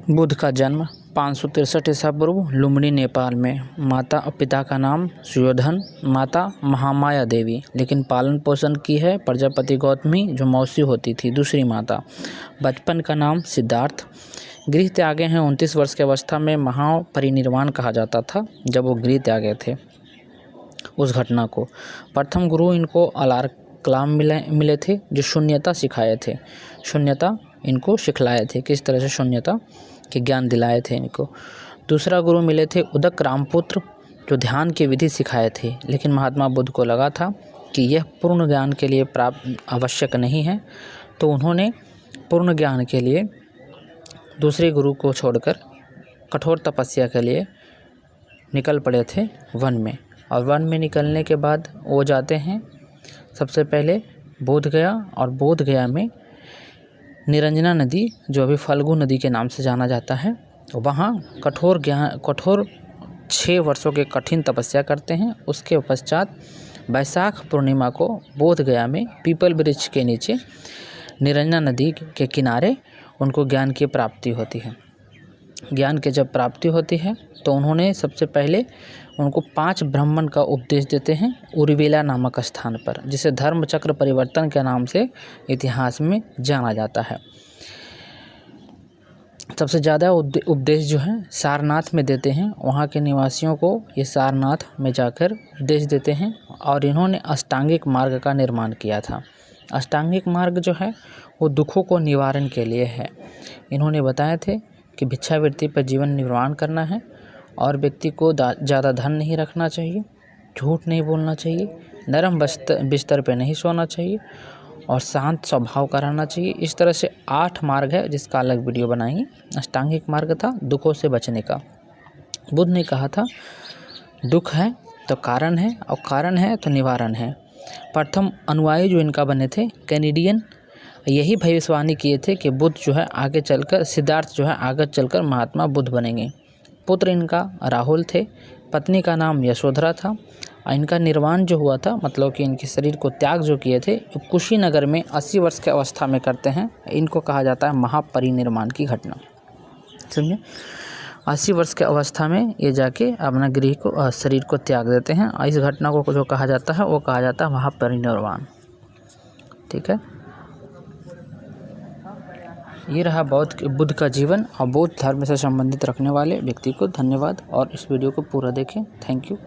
बुद्ध का जन्म 563 ईसा पूर्व लुम्बिनी नेपाल में। माता और पिता का नाम सुयोधन, माता महामाया देवी, लेकिन पालन पोषण की है प्रजापति गौतमी जो मौसी होती थी दूसरी माता। बचपन का नाम सिद्धार्थ। गृह त्यागे हैं 29 वर्ष की अवस्था में महापरिनिर्वाण कहा जाता था जब वो गृह त्यागे थे उस घटना को। प्रथम गुरु इनको अलार कलाम मिले थे जो शून्यता सिखाए थे, शून्यता इनको सिखलाए थे, किस तरह से शून्यता के ज्ञान दिलाए थे इनको। दूसरा गुरु मिले थे उदक रामपुत्र जो ध्यान की विधि सिखाए थे, लेकिन महात्मा बुद्ध को लगा था कि यह पूर्ण ज्ञान के लिए प्राप्त आवश्यक नहीं है, तो उन्होंने पूर्ण ज्ञान के लिए दूसरे गुरु को छोड़कर कठोर तपस्या के लिए निकल पड़े थे वन में। और वन में निकलने के बाद वो जाते हैं सबसे पहले बोध गया, और बोध गया में निरंजना नदी जो अभी फल्गु नदी के नाम से जाना जाता है, वहाँ कठोर 6 वर्षों के कठिन तपस्या करते हैं। उसके पश्चात वैशाख पूर्णिमा को बोध गया में पीपल वृक्ष के नीचे निरंजना नदी के किनारे उनको ज्ञान की प्राप्ति होती है। ज्ञान के जब प्राप्ति होती है तो उन्होंने सबसे पहले उनको 5 ब्राह्मण का उपदेश देते हैं उर्विला नामक स्थान पर, जिसे धर्म चक्र परिवर्तन के नाम से इतिहास में जाना जाता है। सबसे ज़्यादा उपदेश जो है सारनाथ में देते हैं, वहाँ के निवासियों को ये सारनाथ में जाकर उपदेश देते हैं। और इन्होंने अष्टांगिक मार्ग का निर्माण किया था। अष्टांगिक मार्ग जो है वो दुखों को निवारण के लिए है। इन्होंने बताए थे कि भिक्षावृत्ति पर जीवन निर्वाह करना है और व्यक्ति को ज़्यादा धन नहीं रखना चाहिए, झूठ नहीं बोलना चाहिए, नरम बिस्तर पे नहीं सोना चाहिए और शांत स्वभाव का रहना चाहिए। इस तरह से 8 मार्ग है जिसका अलग वीडियो बनाएंगे। अष्टांगिक मार्ग था दुखों से बचने का। बुद्ध ने कहा था दुख है तो कारण है और कारण है तो निवारण है। प्रथम अनुयायी जो इनका बने थे कैनेडियन, यही भविष्यवाणी किए थे कि बुद्ध जो है आगे चलकर सिद्धार्थ जो है आगे चलकर महात्मा बुद्ध बनेंगे। पुत्र इनका राहुल थे, पत्नी का नाम यशोधरा था। इनका निर्वाण जो हुआ था, मतलब कि इनके शरीर को त्याग जो किए थे, कुशीनगर में 80 वर्ष की अवस्था में करते हैं। इनको कहा जाता है महापरिनिर्वाण की घटना। समझे, 80 वर्ष की अवस्था में ये जाके अपना गृह को शरीर को त्याग देते हैं। इस घटना को जो कहा जाता है वो कहा जाता है महापरिनिर्वाण। ठीक है, ये रहा बुद्ध का जीवन और बौद्ध धर्म से संबंधित रखने वाले व्यक्ति को धन्यवाद। और इस वीडियो को पूरा देखें। Thank you.